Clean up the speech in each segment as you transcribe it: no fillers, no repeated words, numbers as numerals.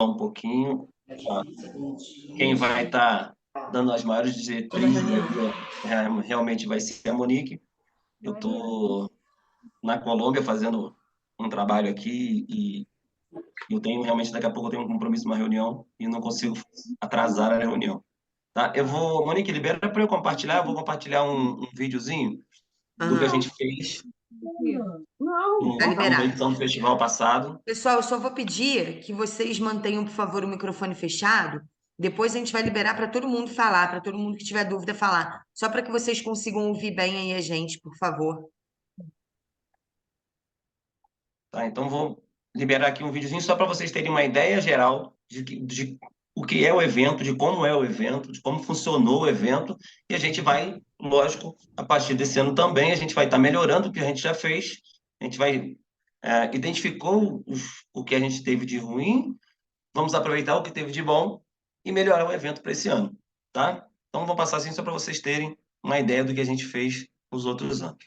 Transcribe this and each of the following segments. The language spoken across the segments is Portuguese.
um pouquinho. Ó, quem vai estar dando as maiores diretrizes aqui realmente vai ser a Monique. Eu estou na Colômbia fazendo um trabalho aqui e eu tenho realmente, daqui a pouco eu tenho um compromisso, uma reunião e não consigo atrasar a reunião. Tá? Eu vou, Monique, libera para eu compartilhar. Eu vou compartilhar um videozinho do que a Aham, gente fez tá numa liberado. edição do festival passado. Pessoal, eu só vou pedir que vocês mantenham, por favor, o microfone fechado. Depois a gente vai liberar para todo mundo falar, para todo mundo que tiver dúvida falar. Só para que vocês consigam ouvir bem aí a gente, por favor. Tá? Então, vou liberar aqui um videozinho só para vocês terem uma ideia geral de o que é o evento, de como é o evento, de como funcionou o evento. E a gente vai, lógico, a partir desse ano também, a gente vai estar melhorando o que a gente já fez. A gente vai identificou o que a gente teve de ruim, vamos aproveitar o que teve de bom e melhorar o evento para esse ano, tá? Então, vou passar assim só para vocês terem uma ideia do que a gente fez nos outros anos.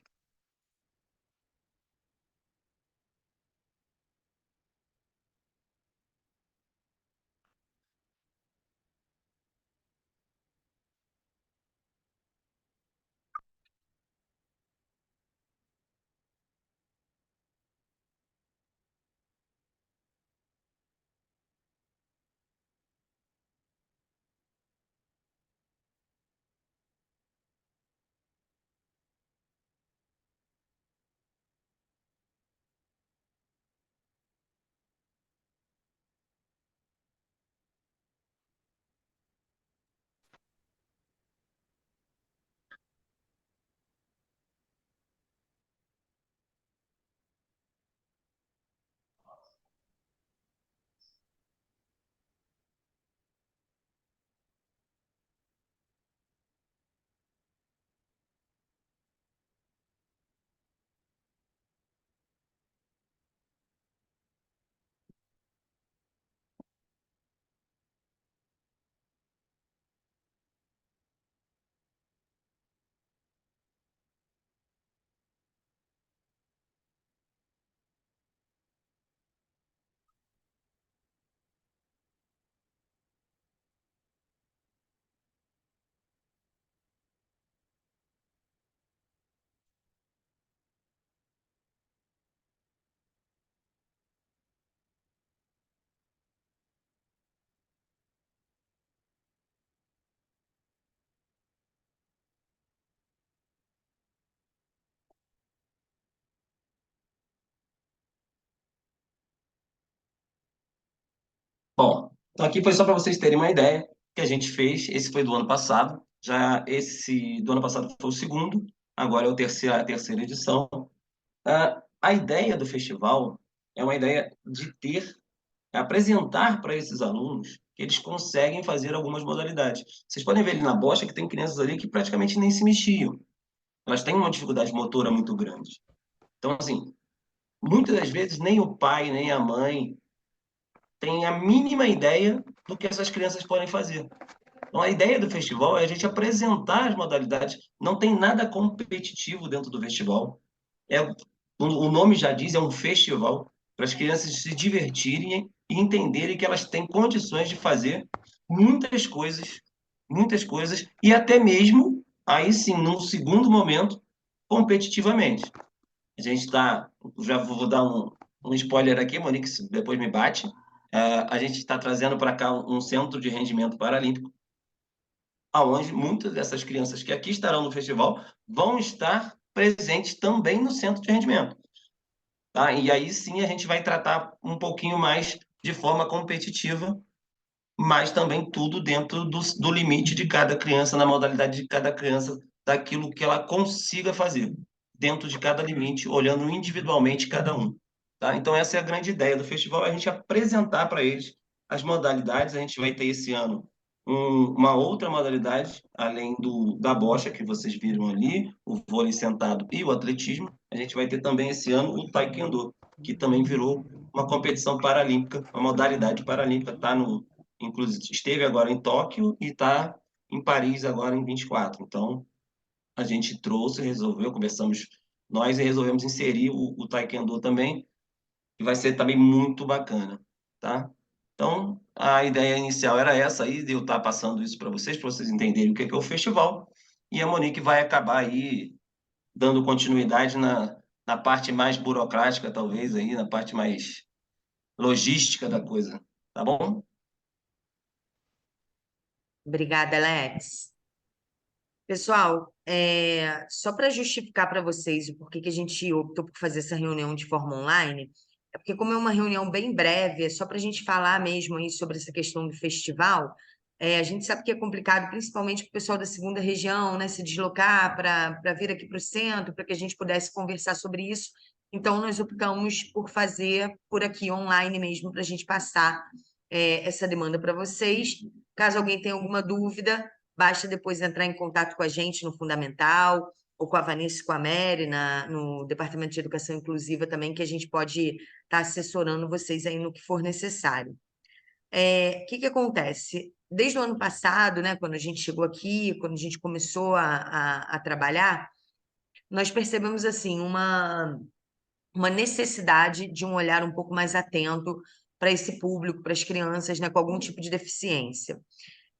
Bom, então aqui foi só para vocês terem uma ideia que a gente fez. Esse foi do ano passado. Já esse do ano passado foi o segundo, agora é a terceira edição. A ideia do festival é uma ideia de apresentar para esses alunos que eles conseguem fazer algumas modalidades. Vocês podem ver ali na bocha que tem crianças ali que praticamente nem se mexiam. Elas têm uma dificuldade motora muito grande. Então, assim, muitas das vezes nem o pai, nem a mãe têm a mínima ideia do que essas crianças podem fazer. Então, a ideia do festival é a gente apresentar as modalidades. Não tem nada competitivo dentro do festival. O nome já diz, é um festival para as crianças se divertirem e entenderem que elas têm condições de fazer muitas coisas, e até mesmo, aí sim, num segundo momento, competitivamente. A gente está, já vou dar um spoiler aqui, Monique, se depois me bate. A gente está trazendo para cá um centro de rendimento paralímpico, aonde muitas dessas crianças que aqui estarão no festival vão estar presentes também no centro de rendimento. Tá? E aí sim a gente vai tratar um pouquinho mais de forma competitiva, mas também tudo dentro do limite de cada criança, na modalidade de cada criança, daquilo que ela consiga fazer, dentro de cada limite, olhando individualmente cada um. Tá? Então, essa é a grande ideia do festival, é a gente apresentar para eles as modalidades. A gente vai ter esse ano uma outra modalidade, além da bocha, que vocês viram ali, o vôlei sentado e o atletismo. A gente vai ter também esse ano o taekwondo, que também virou uma competição paralímpica, uma modalidade paralímpica, está no, inclusive esteve agora em Tóquio e está em Paris agora em 24. Então, a gente trouxe, resolveu, conversamos nós e resolvemos inserir o Taekwondo também, que vai ser também muito bacana, tá? Então, a ideia inicial era essa aí, de eu estar passando isso para vocês entenderem o que é o festival, e a Monique vai acabar aí dando continuidade na parte mais burocrática, talvez, aí, na parte mais logística da coisa, tá bom? Obrigada, Alex. Pessoal, só para justificar para vocês o porquê que a gente optou por fazer essa reunião de forma online, é porque como é uma reunião bem breve, é só para a gente falar mesmo aí sobre essa questão do festival, a gente sabe que é complicado, principalmente para o pessoal da segunda região, né, se deslocar para vir aqui para o centro, para que a gente pudesse conversar sobre isso. Então, nós optamos por fazer por aqui online mesmo, para a gente passar essa demanda para vocês. Caso alguém tenha alguma dúvida, basta depois entrar em contato com a gente no Fundamental, ou com a Vanessa e com a Mary no Departamento de Educação Inclusiva também, que a gente pode estar assessorando vocês aí no que for necessário. O que que acontece? Desde o ano passado, né, quando a gente chegou aqui, quando a gente começou a trabalhar, nós percebemos assim uma necessidade de um olhar um pouco mais atento para esse público, para as crianças, né, com algum tipo de deficiência.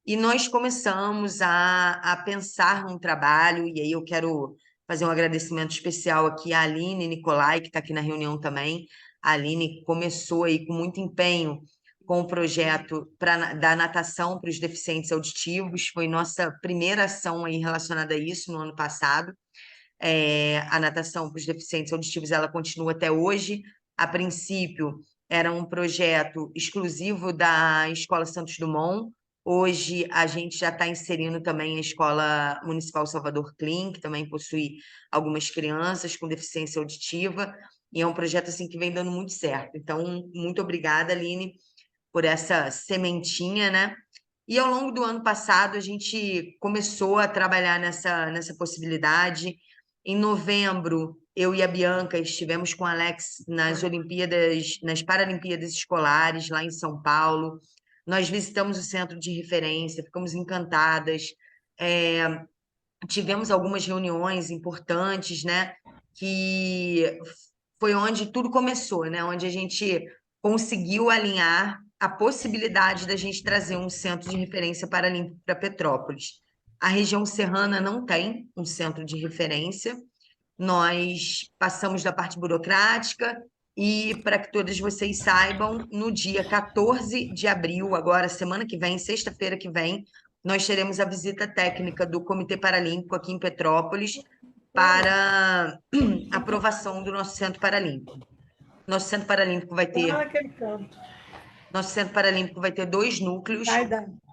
E nós começamos a pensar num trabalho, e aí eu quero fazer um agradecimento especial aqui à Aline Nicolai, que está aqui na reunião também. A Aline começou aí com muito empenho com o projeto da natação para os deficientes auditivos, foi nossa primeira ação aí relacionada a isso no ano passado. A natação para os deficientes auditivos, ela continua até hoje. A princípio, era um projeto exclusivo da Escola Santos Dumont. Hoje, a gente já está inserindo também a Escola Municipal Salvador Clean, que também possui algumas crianças com deficiência auditiva, e é um projeto assim que vem dando muito certo. Então, muito obrigada, Aline, por essa sementinha, né? E ao longo do ano passado, a gente começou a trabalhar nessa possibilidade. Em novembro, eu e a Bianca estivemos com o Alex nas Olimpíadas, nas Paralimpíadas Escolares, lá em São Paulo. Nós visitamos o centro de referência, ficamos encantadas. É, tivemos algumas reuniões importantes, né? Que foi onde tudo começou, né? Onde a gente conseguiu alinhar a possibilidade da gente trazer um centro de referência paralímpico para Petrópolis. A região serrana não tem um centro de referência. Nós passamos da parte burocrática e, para que todos vocês saibam, no dia 14 de abril, agora, semana que vem, sexta-feira que vem, nós teremos a visita técnica do Comitê Paralímpico aqui em Petrópolis para aprovação do nosso Centro Paralímpico. Nosso Centro Paralímpico vai ter Nosso Centro Paralímpico vai ter dois núcleos,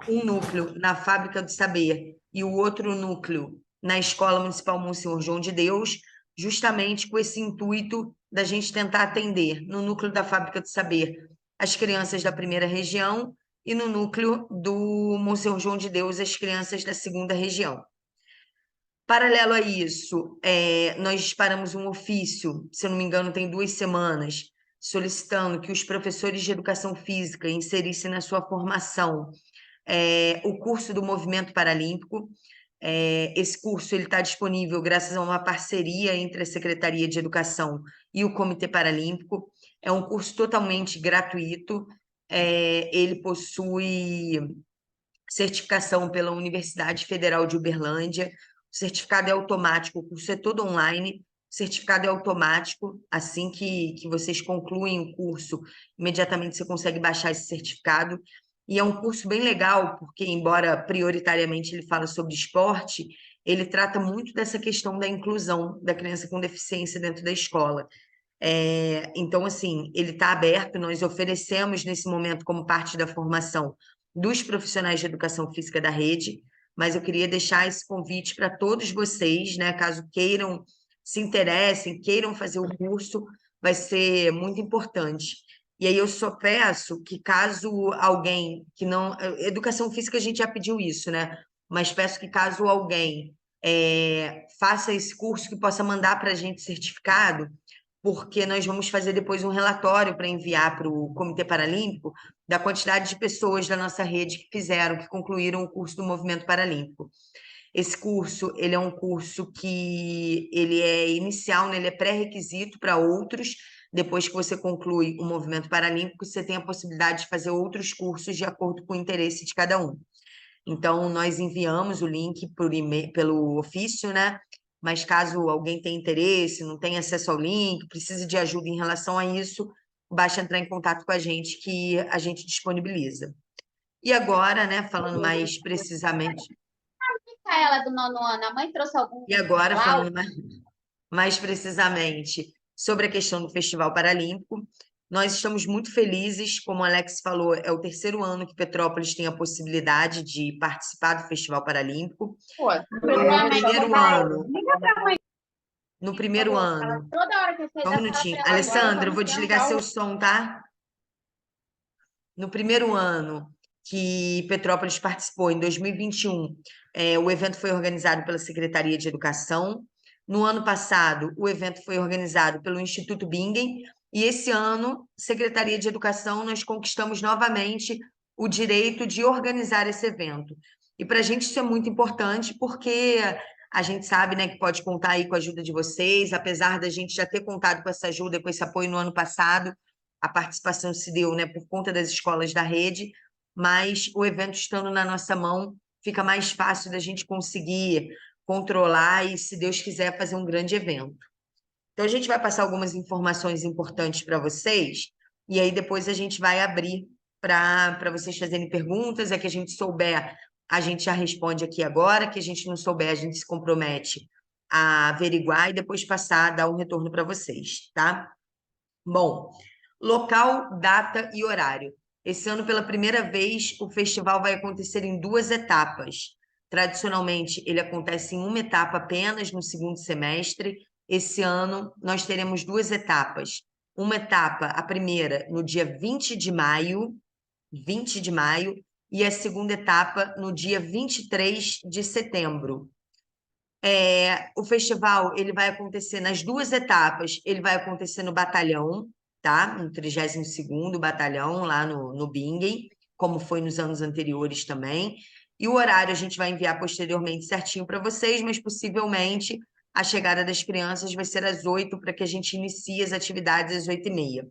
um núcleo na Fábrica do Saber e o outro núcleo na Escola Municipal Monsenhor João de Deus, justamente com esse intuito da gente tentar atender no núcleo da Fábrica do Saber as crianças da primeira região e no núcleo do Monsenhor João de Deus as crianças da segunda região. Paralelo a isso, nós disparamos um ofício, se eu não me engano, tem 2 semanas, solicitando que os professores de educação física inserissem na sua formação o curso do Movimento Paralímpico. Esse curso ele está disponível graças a uma parceria entre a Secretaria de Educação e o Comitê Paralímpico. É um curso totalmente gratuito. Ele possui certificação pela Universidade Federal de Uberlândia. O certificado é automático, o curso é todo online. O certificado é automático, assim que vocês concluem o curso, imediatamente você consegue baixar esse certificado. E é um curso bem legal, porque, embora prioritariamente ele fala sobre esporte, ele trata muito dessa questão da inclusão da criança com deficiência dentro da escola. Então, assim, ele está aberto, nós oferecemos nesse momento, como parte da formação dos profissionais de educação física da rede, mas eu queria deixar esse convite para todos vocês, né, caso queiram, se interessem, queiram fazer o curso, vai ser muito importante. E aí eu só peço que caso alguém que não... Educação física a gente já pediu isso, né? Mas peço que caso alguém faça esse curso, que possa mandar para a gente certificado, porque nós vamos fazer depois um relatório para enviar para o Comitê Paralímpico da quantidade de pessoas da nossa rede que fizeram, que concluíram o curso do Movimento Paralímpico. Esse curso, ele é um curso que ele é inicial, né? Ele é pré-requisito para outros, depois que você conclui o movimento paralímpico, você tem a possibilidade de fazer outros cursos de acordo com o interesse de cada um. Então, nós enviamos o link por pelo ofício, né? Mas caso alguém tenha interesse, não tenha acesso ao link, precise de ajuda em relação a isso, basta entrar em contato com a gente que a gente disponibiliza. E agora, né, falando mais precisamente, Ela do nono ano, a mãe trouxe algum e agora laudo? falando mais precisamente sobre a questão do Festival Paralímpico, nós estamos muito felizes, como o Alex falou, é o terceiro ano que Petrópolis tem a possibilidade de participar do Festival Paralímpico. Pô, No primeiro ano, liga pra mãe, no primeiro ano, toda hora que eu sair só um da sala minutinho. pra ela agora, Alessandra, eu vou vamos desligar jantar seu som, tá? No primeiro ano que Petrópolis participou, em 2021, o evento foi organizado pela Secretaria de Educação. No ano passado, o evento foi organizado pelo Instituto Bingen. E esse ano, Secretaria de Educação, nós conquistamos novamente o direito de organizar esse evento. E para a gente isso é muito importante, porque a gente sabe, né, que pode contar aí com a ajuda de vocês, apesar da gente já ter contado com essa ajuda, com esse apoio no ano passado, a participação se deu, né, por conta das escolas da rede, mas o evento estando na nossa mão, fica mais fácil da gente conseguir controlar e, se Deus quiser, fazer um grande evento. Então, a gente vai passar algumas informações importantes para vocês, e aí depois a gente vai abrir para vocês fazerem perguntas. É que a gente souber, a gente já responde aqui agora, que a gente não souber, a gente se compromete a averiguar e depois passar, dar um retorno para vocês, tá? Bom, local, data e horário. Esse ano, pela primeira vez, o festival vai acontecer em duas etapas. Tradicionalmente, ele acontece em uma etapa apenas no segundo semestre. Esse ano, nós teremos duas etapas. Uma etapa, a primeira, no dia 20 de maio, e a segunda etapa no dia 23 de setembro. O festival ele vai acontecer nas duas etapas. Ele vai acontecer no batalhão, tá? No 32º Batalhão, lá no Bingen, como foi nos anos anteriores também. E o horário a gente vai enviar posteriormente certinho para vocês, mas possivelmente a chegada das crianças vai ser às 8, para que a gente inicie as atividades às 8h30.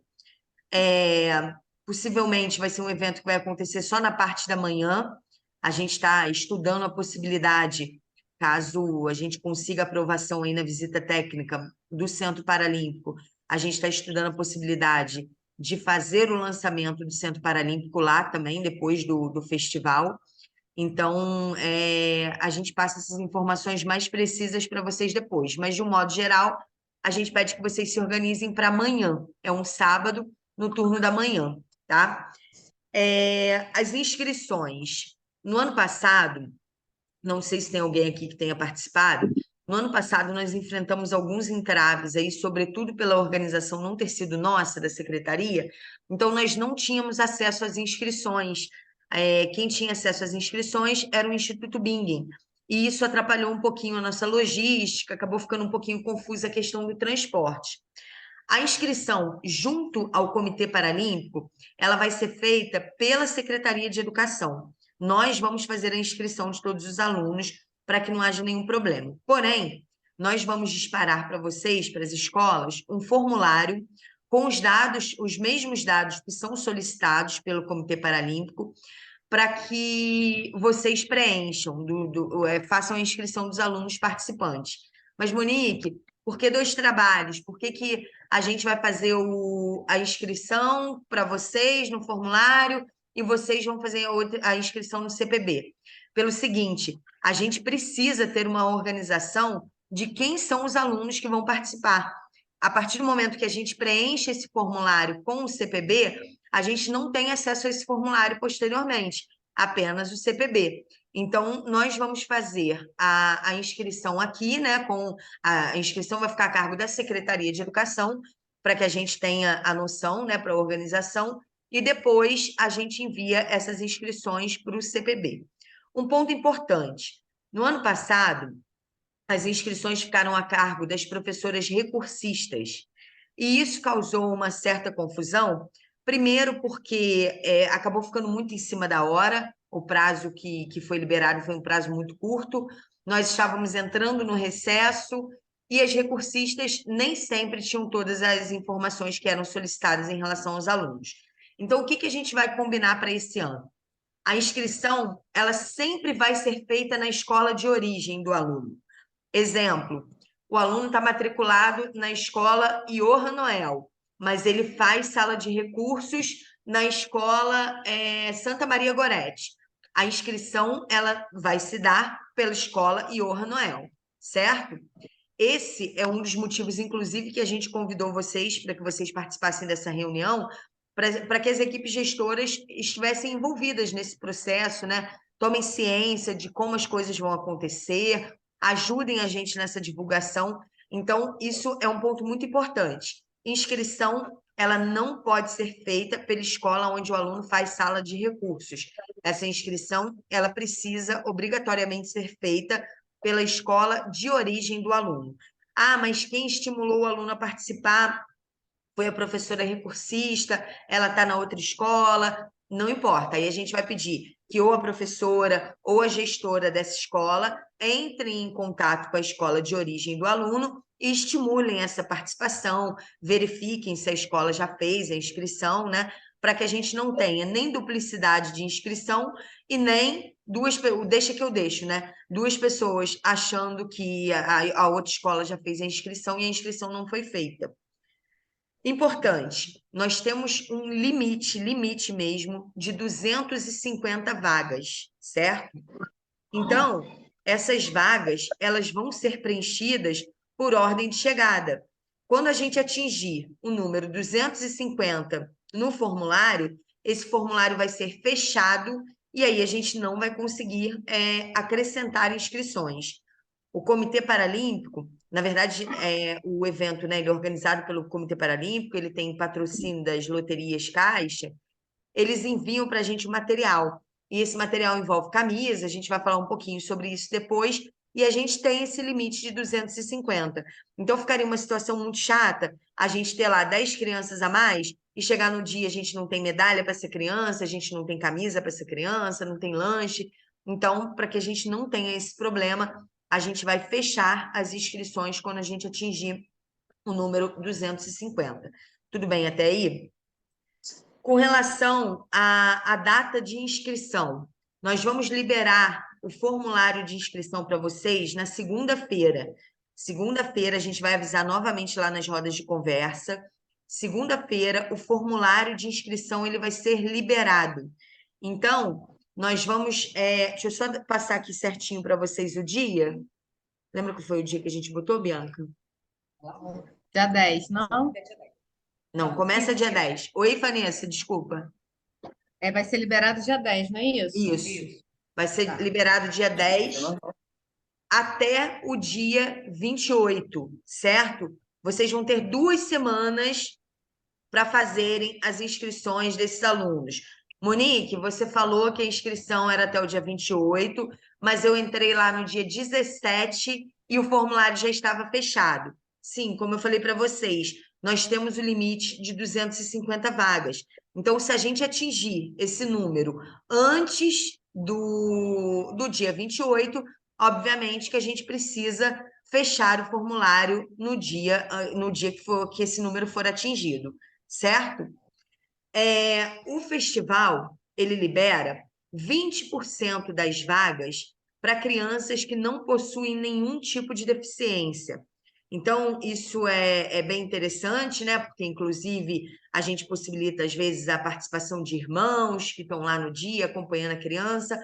Possivelmente vai ser um evento que vai acontecer só na parte da manhã. A gente está estudando a possibilidade, caso a gente consiga aprovação aí na visita técnica do Centro Paralímpico, a gente está estudando a possibilidade de fazer o lançamento do Centro Paralímpico lá também, depois do festival. Então, a gente passa essas informações mais precisas para vocês depois. Mas, de um modo geral, a gente pede que vocês se organizem para amanhã. É um sábado, no turno da manhã, tá? As inscrições. No ano passado, não sei se tem alguém aqui que tenha participado, no ano passado nós enfrentamos alguns entraves aí, sobretudo pela organização não ter sido nossa, da secretaria, então nós não tínhamos acesso às inscrições. Quem tinha acesso às inscrições era o Instituto Bingen, e isso atrapalhou um pouquinho a nossa logística, acabou ficando um pouquinho confusa a questão do transporte. A inscrição junto ao Comitê Paralímpico, ela vai ser feita pela Secretaria de Educação. Nós vamos fazer a inscrição de todos os alunos para que não haja nenhum problema. Porém, nós vamos disparar para vocês, para as escolas, um formulário com os dados, os mesmos dados que são solicitados pelo Comitê Paralímpico, para que vocês preencham, façam a inscrição dos alunos participantes. Mas, Monique, por que dois trabalhos? Por que a gente vai fazer a inscrição para vocês no formulário e vocês vão fazer a inscrição no CPB? Pelo seguinte, a gente precisa ter uma organização de quem são os alunos que vão participar. A partir do momento que a gente preenche esse formulário com o CPB, a gente não tem acesso a esse formulário posteriormente, apenas o CPB. Então, nós vamos fazer a inscrição aqui, né? A inscrição vai ficar a cargo da Secretaria de Educação, para que a gente tenha a noção, né, para a organização, e depois a gente envia essas inscrições para o CPB. Um ponto importante: no ano passado, as inscrições ficaram a cargo das professoras recursistas, e isso causou uma certa confusão, primeiro porque acabou ficando muito em cima da hora, o prazo que foi liberado foi um prazo muito curto, nós estávamos entrando no recesso e as recursistas nem sempre tinham todas as informações que eram solicitadas em relação aos alunos. Então, o que que a gente vai combinar para esse ano? A inscrição, ela sempre vai ser feita na escola de origem do aluno. Exemplo, o aluno está matriculado na escola Johan Noel, mas ele faz sala de recursos na escola Santa Maria Goretti. A inscrição, ela vai se dar pela escola Johan Noel, certo? Esse é um dos motivos, inclusive, que a gente convidou vocês para que vocês participassem dessa reunião, para que as equipes gestoras estivessem envolvidas nesse processo, né? Tomem ciência de como as coisas vão acontecer, ajudem a gente nessa divulgação. Então, isso é um ponto muito importante. Inscrição, ela não pode ser feita pela escola onde o aluno faz sala de recursos. Essa inscrição, ela precisa obrigatoriamente ser feita pela escola de origem do aluno. Ah, mas quem estimulou o aluno a participar foi a professora recursista, ela está na outra escola, não importa. Aí a gente vai pedir que ou a professora ou a gestora dessa escola entrem em contato com a escola de origem do aluno e estimulem essa participação, verifiquem se a escola já fez a inscrição, né? Para que a gente não tenha nem duplicidade de inscrição e nem deixa que eu deixo, né? Duas pessoas achando que a outra escola já fez a inscrição e a inscrição não foi feita. Importante, nós temos um limite mesmo, de 250 vagas, certo? Então, essas vagas, elas vão ser preenchidas por ordem de chegada. Quando a gente atingir o número 250 no formulário, esse formulário vai ser fechado e aí a gente não vai conseguir acrescentar inscrições. O Comitê Paralímpico, na verdade, o evento, né, ele é organizado pelo Comitê Paralímpico, ele tem patrocínio das loterias Caixa, eles enviam para a gente o material. E esse material envolve camisa, a gente vai falar um pouquinho sobre isso depois, e a gente tem esse limite de 250. Então, ficaria uma situação muito chata a gente ter lá 10 crianças a mais e chegar no dia a gente não tem medalha para essa criança, a gente não tem camisa para essa criança, não tem lanche. Então, para que a gente não tenha esse problema, a gente vai fechar as inscrições quando a gente atingir o número 250. Tudo bem até aí? Com relação à data de inscrição, nós vamos liberar o formulário de inscrição para vocês na segunda-feira. Segunda-feira, a gente vai avisar novamente lá nas rodas de conversa. Segunda-feira, o formulário de inscrição ele vai ser liberado. Então, nós vamos... deixa eu só passar aqui certinho para vocês o dia. Lembra que foi o dia que a gente botou, Bianca? Dia 10, não? Não, começa dia 10. Oi, Vanessa, desculpa. Vai ser liberado dia 10, não é isso? Isso. Vai ser liberado dia 10 até o dia 28, certo? Vocês vão ter 2 semanas para fazerem as inscrições desses alunos. Monique, você falou que a inscrição era até o dia 28, mas eu entrei lá no dia 17 e o formulário já estava fechado. Sim, como eu falei para vocês, nós temos o limite de 250 vagas. Então, se a gente atingir esse número antes do dia 28, obviamente que a gente precisa fechar o formulário no dia que esse número for atingido, certo? O festival, ele libera 20% das vagas para crianças que não possuem nenhum tipo de deficiência. Então, isso é bem interessante, né? Porque, inclusive, a gente possibilita, às vezes, a participação de irmãos que estão lá no dia acompanhando a criança.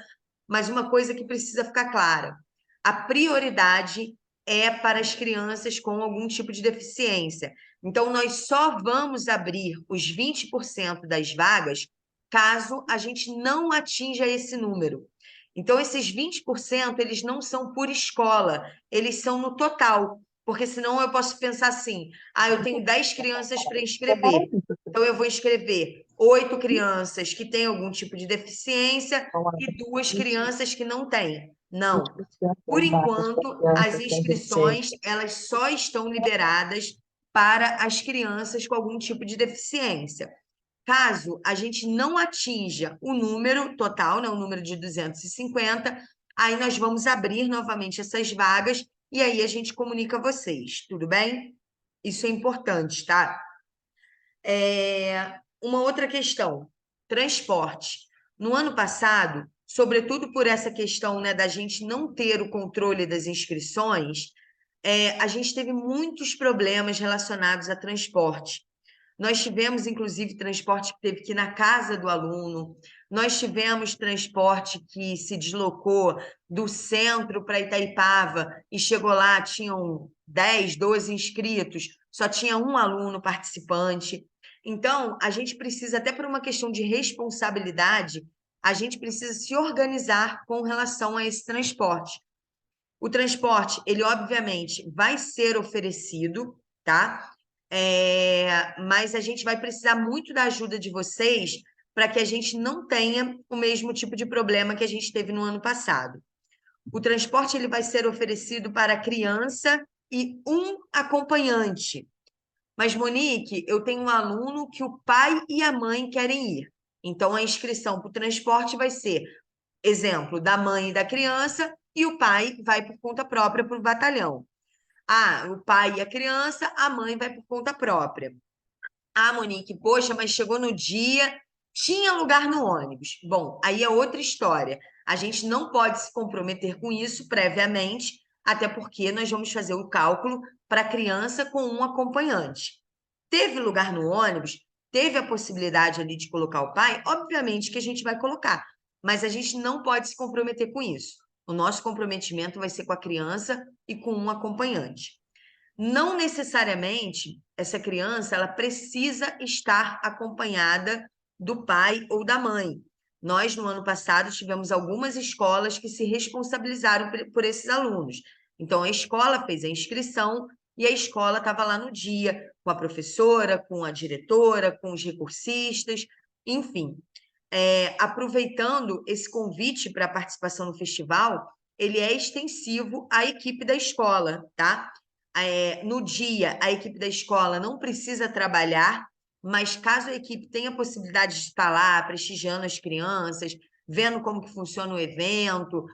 Mas uma coisa que precisa ficar clara: a prioridade é para as crianças com algum tipo de deficiência. Então, nós só vamos abrir os 20% das vagas caso a gente não atinja esse número. Então, esses 20%, eles não são por escola, eles são no total. Porque senão eu posso pensar assim, eu tenho 10 crianças para inscrever. Então, eu vou inscrever 8 crianças que têm algum tipo de deficiência e 2 crianças que não têm. Não. Por enquanto, as inscrições, elas só estão liberadas para as crianças com algum tipo de deficiência. Caso a gente não atinja o número total, né, o número de 250, aí nós vamos abrir novamente essas vagas e aí a gente comunica a vocês, tudo bem? Isso é importante, tá? Uma outra questão, transporte. No ano passado, sobretudo por essa questão, né, da gente não ter o controle das inscrições, a gente teve muitos problemas relacionados a transporte. Nós tivemos, inclusive, transporte que teve que ir na casa do aluno, nós tivemos transporte que se deslocou do centro para Itaipava e chegou lá, tinham 10, 12 inscritos, só tinha um aluno participante. Então, a gente precisa, até por uma questão de responsabilidade, a gente precisa se organizar com relação a esse transporte. O transporte, ele obviamente vai ser oferecido, tá? Mas a gente vai precisar muito da ajuda de vocês para que a gente não tenha o mesmo tipo de problema que a gente teve no ano passado. O transporte ele vai ser oferecido para a criança e um acompanhante. Mas, Monique, eu tenho um aluno que o pai e a mãe querem ir. Então, a inscrição para o transporte vai ser, exemplo, da mãe e da criança, e o pai vai por conta própria para o batalhão. Ah, o pai e a criança, a mãe vai por conta própria. Ah, Monique, poxa, mas chegou no dia, tinha lugar no ônibus. Bom, aí é outra história. A gente não pode se comprometer com isso previamente, até porque nós vamos fazer o cálculo para a criança com um acompanhante. Teve lugar no ônibus, teve a possibilidade ali de colocar o pai, obviamente que a gente vai colocar, mas a gente não pode se comprometer com isso. O nosso comprometimento vai ser com a criança e com um acompanhante. Não necessariamente essa criança ela precisa estar acompanhada do pai ou da mãe. Nós, no ano passado, tivemos algumas escolas que se responsabilizaram por esses alunos. Então, a escola fez a inscrição e a escola estava lá no dia, com a professora, com a diretora, com os recursistas, enfim. Aproveitando esse convite para a participação no festival, ele é extensivo à equipe da escola, tá? No dia, a equipe da escola não precisa trabalhar, mas caso a equipe tenha a possibilidade de estar lá, prestigiando as crianças, vendo como que funciona o evento,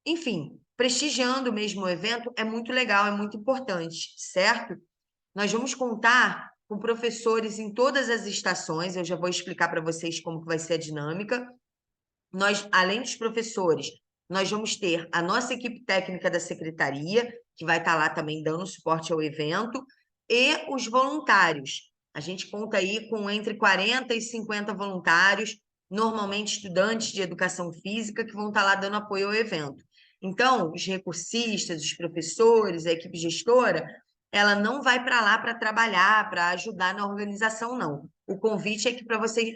enfim, prestigiando mesmo o evento, é muito legal, é muito importante, certo? Nós vamos contar com professores em todas as estações, eu já vou explicar para vocês como que vai ser a dinâmica. Nós, além dos professores, nós vamos ter a nossa equipe técnica da secretaria, que vai estar lá também dando suporte ao evento, e os voluntários. A gente conta aí com entre 40 e 50 voluntários, normalmente estudantes de educação física, que vão estar lá dando apoio ao evento. Então, os recursistas, os professores, a equipe gestora, ela não vai para lá para trabalhar, para ajudar na organização, não. O convite é que para você,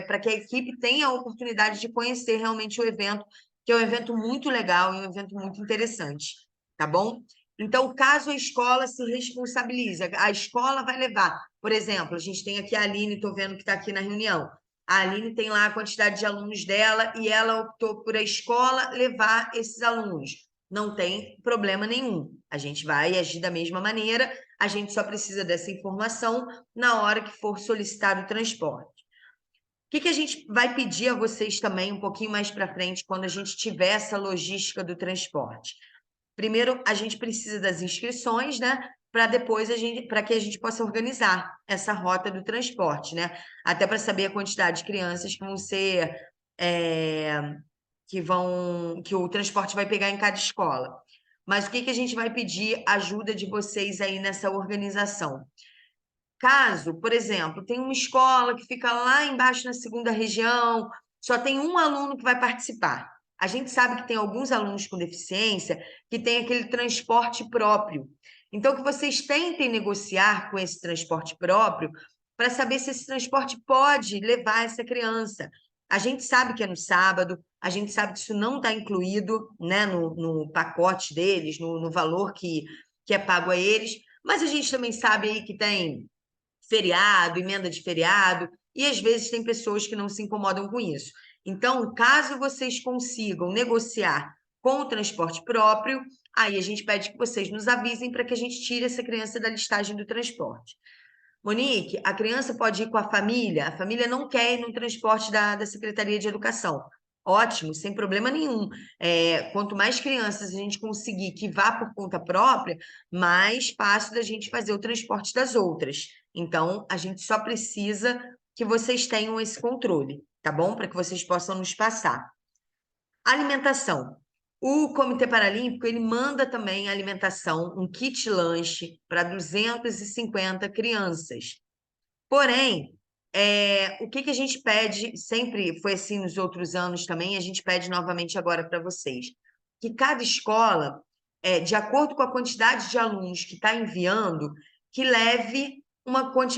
para que a equipe tenha a oportunidade de conhecer realmente o evento, que é um evento muito legal e um evento muito interessante, tá bom? Então, caso a escola se responsabilize, a escola vai levar, por exemplo, a gente tem aqui a Aline, estou vendo que está aqui na reunião. A Aline tem lá a quantidade de alunos dela e ela optou por a escola levar esses alunos. Não tem problema nenhum. A gente vai agir da mesma maneira, a gente só precisa dessa informação na hora que for solicitado o transporte. O que a gente vai pedir a vocês também um pouquinho mais para frente, quando a gente tiver essa logística do transporte? Primeiro, a gente precisa das inscrições, né? Para depois para que a gente possa organizar essa rota do transporte, né? Até para saber a quantidade de crianças que vão ser que o transporte vai pegar em cada escola. Mas o que a gente vai pedir ajuda de vocês aí nessa organização? Caso, por exemplo, tem uma escola que fica lá embaixo na segunda região, só tem um aluno que vai participar. A gente sabe que tem alguns alunos com deficiência que têm aquele transporte próprio. Então, que vocês tentem negociar com esse transporte próprio para saber se esse transporte pode levar essa criança. A gente sabe que é no sábado, a gente sabe que isso não está incluído, né, no pacote deles, no valor que é pago a eles, mas a gente também sabe aí que tem feriado, emenda de feriado, e às vezes tem pessoas que não se incomodam com isso. Então, caso vocês consigam negociar com o transporte próprio, aí a gente pede que vocês nos avisem para que a gente tire essa criança da listagem do transporte. Monique, a criança pode ir com a família não quer ir no transporte da Secretaria de Educação. ótimo, sem problema nenhum. Quanto mais crianças a gente conseguir que vá por conta própria, mais fácil da gente fazer o transporte das outras. Então, a gente só precisa que vocês tenham esse controle, tá bom? Para que vocês possam nos passar. Alimentação. O Comitê Paralímpico, ele manda também alimentação, um kit lanche para 250 crianças. Porém, o que a gente pede, sempre foi assim nos outros anos também, a gente pede novamente agora para vocês, que cada escola, de acordo com a quantidade de alunos que está enviando, que leve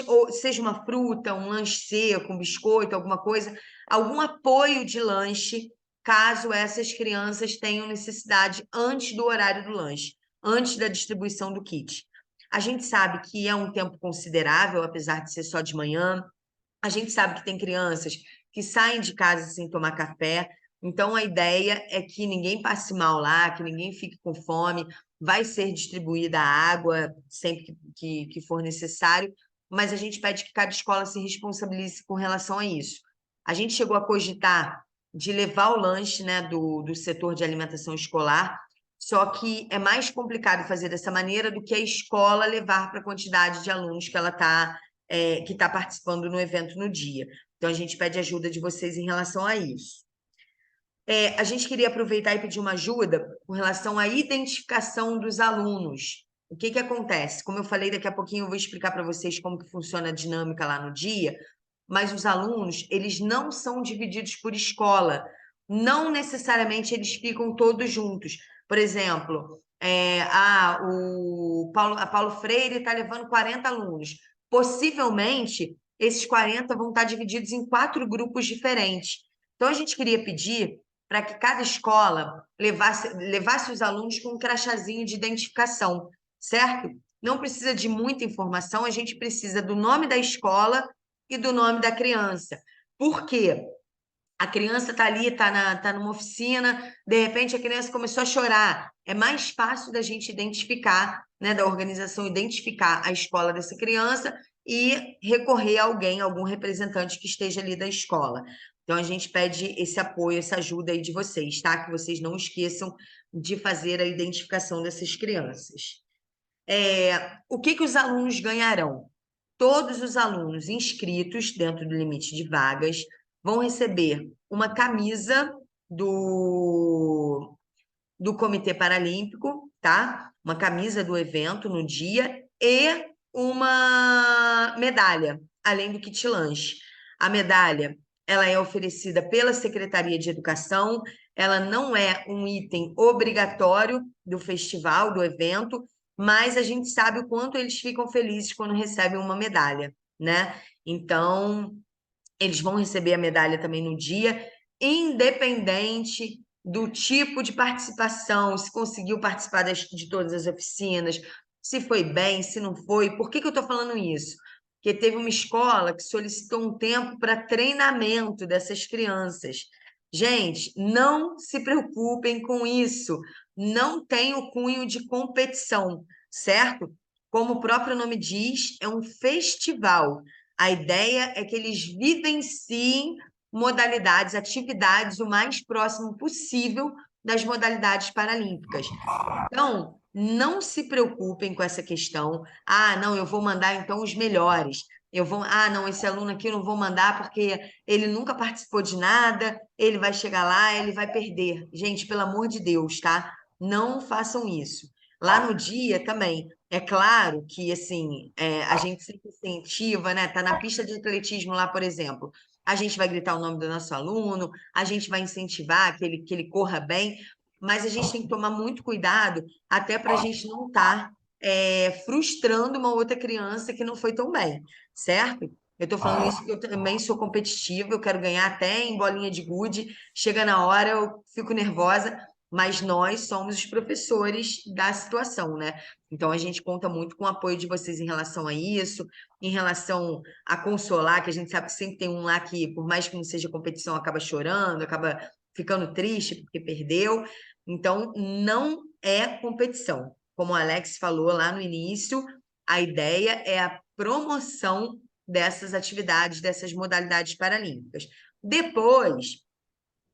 ou seja uma fruta, um lanche seco, um biscoito, alguma coisa, algum apoio de lanche, caso essas crianças tenham necessidade antes do horário do lanche, antes da distribuição do kit. A gente sabe que é um tempo considerável, apesar de ser só de manhã. A gente sabe que tem crianças que saem de casa sem tomar café. Então, a ideia é que ninguém passe mal lá, que ninguém fique com fome. Vai ser distribuída água sempre que for necessário, mas a gente pede que cada escola se responsabilize com relação a isso. A gente chegou a cogitar de levar o lanche, né, do setor de alimentação escolar, só que é mais complicado fazer dessa maneira do que a escola levar para a quantidade de alunos que ela que está participando no evento no dia. Então, a gente pede ajuda de vocês em relação a isso. A gente queria aproveitar e pedir uma ajuda com relação à identificação dos alunos. O que acontece? Como eu falei, daqui a pouquinho eu vou explicar para vocês como que funciona a dinâmica lá no dia, mas os alunos, eles não são divididos por escola. Não necessariamente eles ficam todos juntos. Por exemplo, a Paulo Freire está levando 40 alunos. Possivelmente, esses 40 vão estar divididos em 4 grupos diferentes. Então, a gente queria pedir para que cada escola levasse os alunos com um crachazinho de identificação, certo? Não precisa de muita informação, a gente precisa do nome da escola e do nome da criança. Por quê? A criança está ali, tá numa oficina, de repente a criança começou a chorar. É mais fácil da gente identificar, né, da organização identificar a escola dessa criança e recorrer a alguém, algum representante que esteja ali da escola. Então, a gente pede esse apoio, essa ajuda aí de vocês, tá? Que vocês não esqueçam de fazer a identificação dessas crianças. O que os alunos ganharão? Todos os alunos inscritos dentro do limite de vagas vão receber uma camisa do Comitê Paralímpico, tá? Uma camisa do evento no dia e uma medalha, além do kit lanche. A medalha, ela é oferecida pela Secretaria de Educação, ela não é um item obrigatório do festival, do evento, mas a gente sabe o quanto eles ficam felizes quando recebem uma medalha, né? Então, eles vão receber a medalha também no dia, independente do tipo de participação, se conseguiu participar de todas as oficinas, se foi bem, se não foi. Por que eu estou falando isso? Porque teve uma escola que solicitou um tempo para treinamento dessas crianças. Gente, não se preocupem com isso. Não tem o cunho de competição, certo? Como o próprio nome diz, é um festival. A ideia é que eles vivenciem modalidades, atividades o mais próximo possível das modalidades paralímpicas. Então, não se preocupem com essa questão. Ah, não, eu vou mandar então os melhores. Não, esse aluno aqui eu não vou mandar porque ele nunca participou de nada, ele vai chegar lá, ele vai perder. Gente, pelo amor de Deus, tá? Não façam isso. Lá no dia também, é claro que assim, a gente sempre incentiva, né? Tá na pista de atletismo lá, por exemplo. A gente vai gritar o nome do nosso aluno, a gente vai incentivar que ele corra bem, mas a gente tem que tomar muito cuidado até para a gente não estar frustrando uma outra criança que não foi tão bem, certo? Eu estou falando isso porque eu também sou competitiva, eu quero ganhar até em bolinha de gude, chega na hora, eu fico nervosa, mas nós somos os professores da situação, né? Então a gente conta muito com o apoio de vocês em relação a isso, em relação a consolar, que a gente sabe que sempre tem um lá que, por mais que não seja competição, acaba chorando, acaba ficando triste porque perdeu. Então, não é competição. Como o Alex falou lá no início, a ideia é a promoção dessas atividades, dessas modalidades paralímpicas. Depois,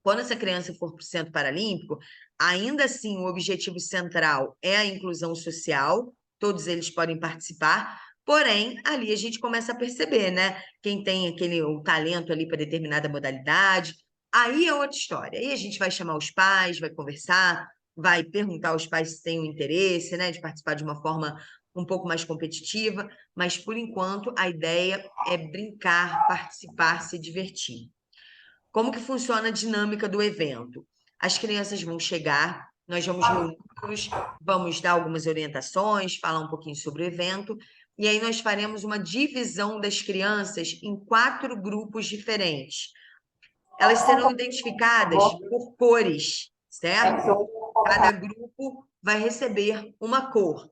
quando essa criança for para o Centro Paralímpico, ainda assim o objetivo central é a inclusão social, todos eles podem participar, porém, ali a gente começa a perceber, né? Quem tem o talento ali para determinada modalidade, aí é outra história. Aí a gente vai chamar os pais, vai conversar, vai perguntar aos pais se têm o interesse, né, de participar de uma forma um pouco mais competitiva, mas por enquanto a ideia é brincar, participar, se divertir. Como que funciona a dinâmica do evento? As crianças vão chegar, nós vamos reuni-los, vamos dar algumas orientações, falar um pouquinho sobre o evento, e aí nós faremos uma divisão das crianças em 4 grupos diferentes. Elas serão identificadas por cores, certo? Cada grupo vai receber uma cor.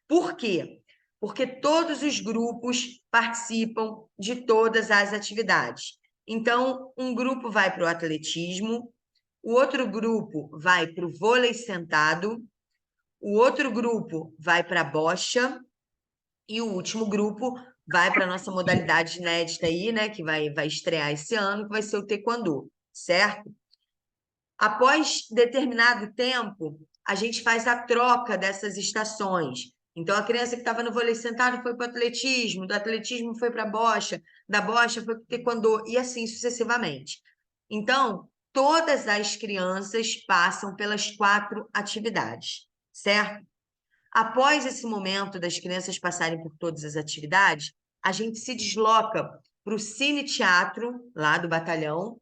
Por quê? Porque todos os grupos participam de todas as atividades. Então, um grupo vai para o atletismo, o outro grupo vai para o vôlei sentado, o outro grupo vai para a bocha e o último grupo vai para a nossa modalidade inédita aí, né, que vai estrear esse ano, que vai ser o taekwondo, certo? Após determinado tempo, a gente faz a troca dessas estações. Então, a criança que estava no vôlei sentado foi para o atletismo, do atletismo foi para a bocha, da bocha foi para o taekwondo, e assim sucessivamente. Então, todas as crianças passam pelas 4 atividades, certo? Após esse momento das crianças passarem por todas as atividades, a gente se desloca para o Cine Teatro, lá do batalhão,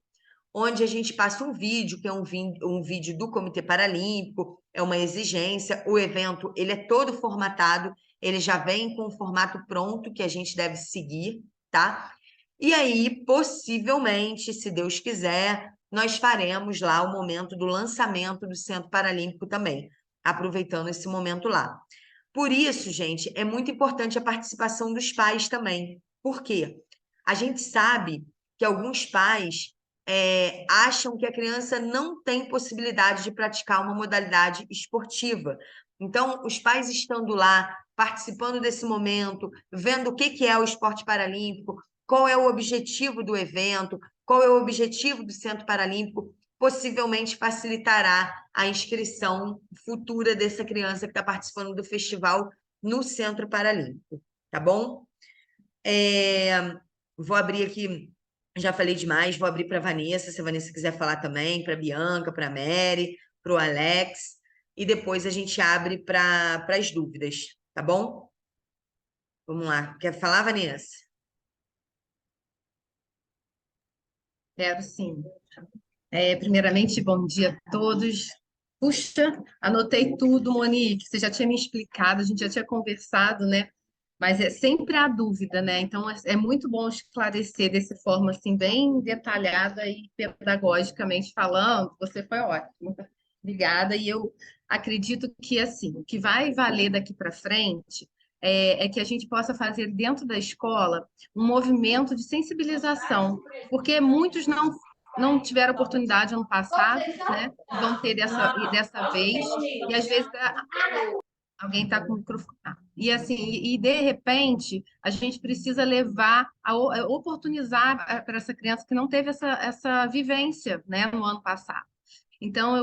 onde a gente passa um vídeo, que é um vídeo do Comitê Paralímpico, é uma exigência. O evento ele é todo formatado, ele já vem com o formato pronto que a gente deve seguir, tá? E aí, possivelmente, se Deus quiser, nós faremos lá o momento do lançamento do Centro Paralímpico também, aproveitando esse momento lá. Por isso, gente, é muito importante a participação dos pais também. Por quê? A gente sabe que alguns pais acham que a criança não tem possibilidade de praticar uma modalidade esportiva. Então, os pais estando lá, participando desse momento, vendo o que é o esporte paralímpico, qual é o objetivo do evento, qual é o objetivo do Centro Paralímpico, possivelmente facilitará a inscrição futura dessa criança que está participando do festival no Centro Paralímpico, tá bom? Vou abrir aqui, já falei demais, vou abrir para a Vanessa, se a Vanessa quiser falar também, para a Bianca, para a Mary, para o Alex, e depois a gente abre para as dúvidas, tá bom? Vamos lá. Quer falar, Vanessa? Quero sim. Primeiramente, bom dia a todos. Puxa, anotei tudo, Monique. Você já tinha me explicado, a gente já tinha conversado, né? Mas é sempre a dúvida, né? Então é muito bom esclarecer dessa forma assim, bem detalhada e pedagogicamente falando. Você foi ótimo. Obrigada. E eu acredito que assim, o que vai valer daqui para frente é que a gente possa fazer dentro da escola um movimento de sensibilização, porque muitos não tiveram oportunidade ano passado, né? Vão ter dessa vez, e às vezes alguém está com o microfone. E assim, e de repente, a gente precisa levar, oportunizar para essa criança que não teve essa vivência, né, no ano passado. Então,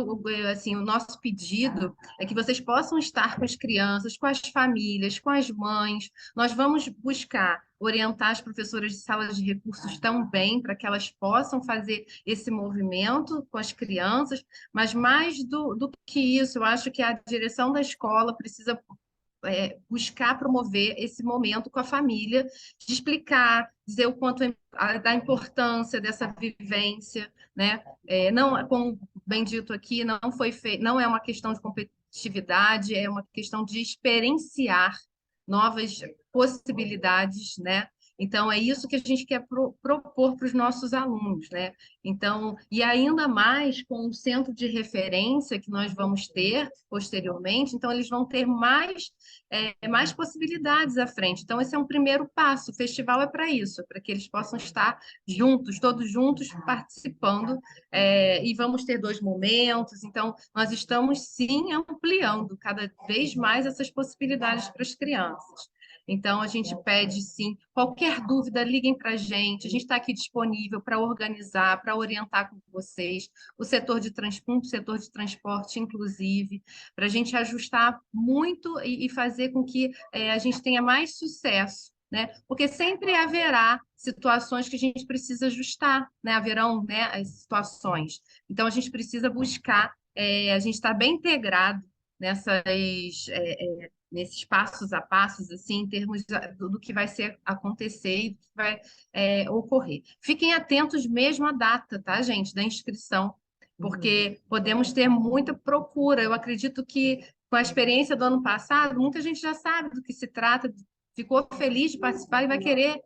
assim, o nosso pedido é que vocês possam estar com as crianças, com as famílias, com as mães. Nós vamos buscar orientar as professoras de salas de recursos também, para que elas possam fazer esse movimento com as crianças, mas mais do que isso, eu acho que a direção da escola precisa buscar promover esse momento com a família, de explicar, dizer o quanto da importância dessa vivência, né? Não, como bem dito aqui, não foi feito, não é uma questão de competitividade, é uma questão de experienciar novas possibilidades, né? Então, é isso que a gente quer propor para os nossos alunos, né? Então, e ainda mais com o centro de referência que nós vamos ter posteriormente, então eles vão ter mais possibilidades à frente. Então, esse é um primeiro passo. O festival é para isso, para que eles possam estar juntos, todos juntos, participando, e vamos ter 2 momentos. Então, nós estamos, sim, ampliando cada vez mais essas possibilidades para as crianças. Então, a gente pede, sim, qualquer dúvida, liguem para a gente está aqui disponível para organizar, para orientar com vocês, o setor de transporte, o setor de transporte, inclusive, para a gente ajustar muito e fazer com que a gente tenha mais sucesso, né? Porque sempre haverá situações que a gente precisa ajustar, né? Haverão, né, as situações. Então, a gente precisa buscar, a gente está bem integrado nessas, nesses passos a passos, assim, em termos do que vai ser acontecer e do que vai ocorrer. Fiquem atentos mesmo à data, tá, gente, da inscrição, porque podemos ter muita procura. Eu acredito que, com a experiência do ano passado, muita gente já sabe do que se trata, ficou feliz de participar e vai querer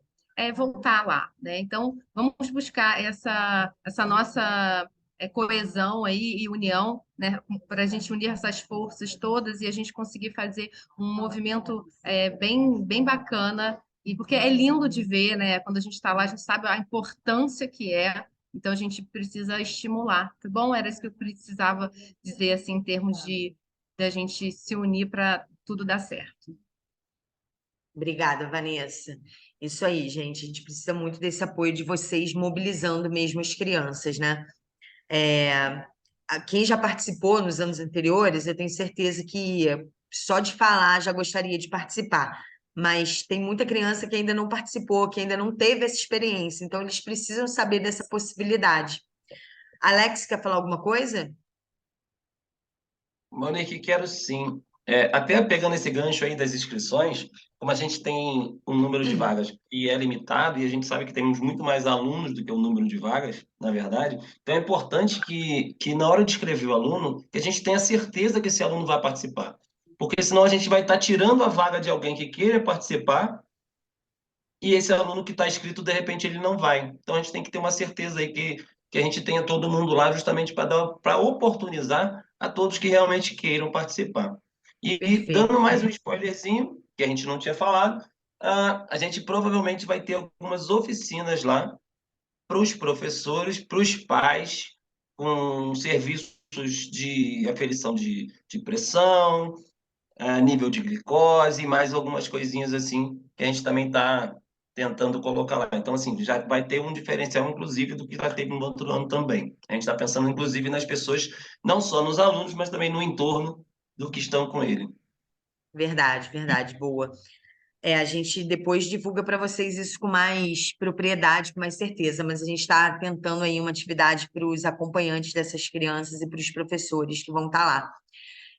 voltar lá, né? Então, vamos buscar essa nossa coesão aí e união, né? Para a gente unir essas forças todas e a gente conseguir fazer um movimento bem bacana, e porque é lindo de ver, né? Quando a gente está lá, a gente sabe a importância que é. Então, a gente precisa estimular, tá bom? Era isso que eu precisava dizer, assim, em termos de a gente se unir para tudo dar certo. Obrigada, Vanessa. Isso aí, gente. A gente precisa muito desse apoio de vocês mobilizando mesmo as crianças, né? Quem já participou nos anos anteriores, eu tenho certeza que só de falar já gostaria de participar. Mas tem muita criança que ainda não participou, que ainda não teve essa experiência. Então, eles precisam saber dessa possibilidade. Alex, quer falar alguma coisa? Monique, quero sim. Até pegando esse gancho aí das inscrições, como a gente tem um número de vagas e é limitado, e a gente sabe que temos muito mais alunos do que o número de vagas, na verdade, então é importante que na hora de escrever o aluno, que a gente tenha certeza que esse aluno vai participar. Porque senão a gente vai estar tirando a vaga de alguém que queira participar e esse aluno que está inscrito, de repente, ele não vai. Então a gente tem que ter uma certeza aí que a gente tenha todo mundo lá justamente para oportunizar a todos que realmente queiram participar. E dando Perfeito. mais um spoilerzinho, que a gente não tinha falado, a gente provavelmente vai ter algumas oficinas lá para os professores, para os pais, com serviços de aferição de pressão, nível de glicose e mais algumas coisinhas assim que a gente também está tentando colocar lá. Então, assim, já vai ter um diferencial, inclusive, do que já teve no outro ano também. A gente está pensando, inclusive, nas pessoas, não só nos alunos, mas também no entorno do que estão com ele. Verdade, verdade, boa. A gente depois divulga para vocês isso com mais propriedade, com mais certeza, mas a gente está tentando aí uma atividade para os acompanhantes dessas crianças e para os professores que vão estar lá.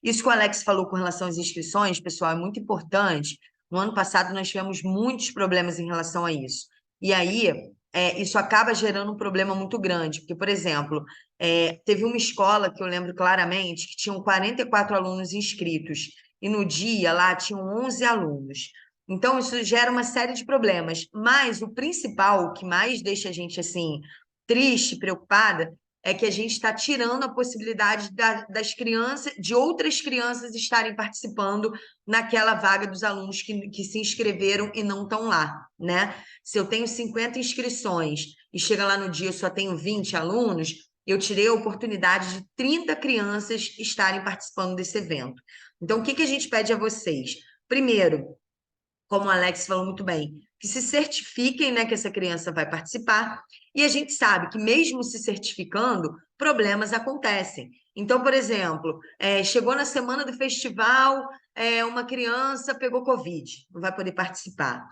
Isso que o Alex falou com relação às inscrições, pessoal, é muito importante. No ano passado, nós tivemos muitos problemas em relação a isso. E aí, isso acaba gerando um problema muito grande, porque, por exemplo, teve uma escola que eu lembro claramente que tinham 44 alunos inscritos, e no dia lá tinham 11 alunos. Então, isso gera uma série de problemas. Mas o principal, o que mais deixa a gente assim triste, preocupada, é que a gente está tirando a possibilidade das crianças, de outras crianças estarem participando naquela vaga dos alunos que se inscreveram e não estão lá, né? Se eu tenho 50 inscrições e chega lá no dia eu só tenho 20 alunos, eu tirei a oportunidade de 30 crianças estarem participando desse evento. Então, o que a gente pede a vocês? Primeiro, como o Alex falou muito bem, que se certifiquem, né, que essa criança vai participar. E a gente sabe que, mesmo se certificando, problemas acontecem. Então, por exemplo, chegou na semana do festival, uma criança pegou Covid, não vai poder participar.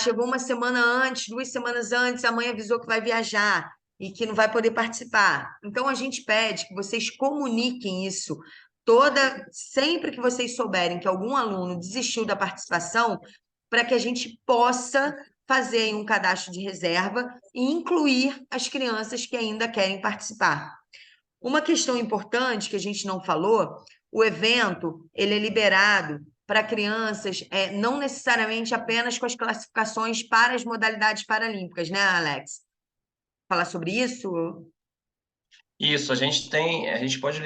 Chegou uma semana antes, 2 semanas antes, a mãe avisou que vai viajar e que não vai poder participar. Então, a gente pede que vocês comuniquem isso sempre que vocês souberem que algum aluno desistiu da participação, para que a gente possa fazer um cadastro de reserva e incluir as crianças que ainda querem participar. Uma questão importante que a gente não falou, o evento ele é liberado para crianças, não necessariamente apenas com as classificações para as modalidades paralímpicas, né, Alex? Falar sobre isso? Isso, a gente pode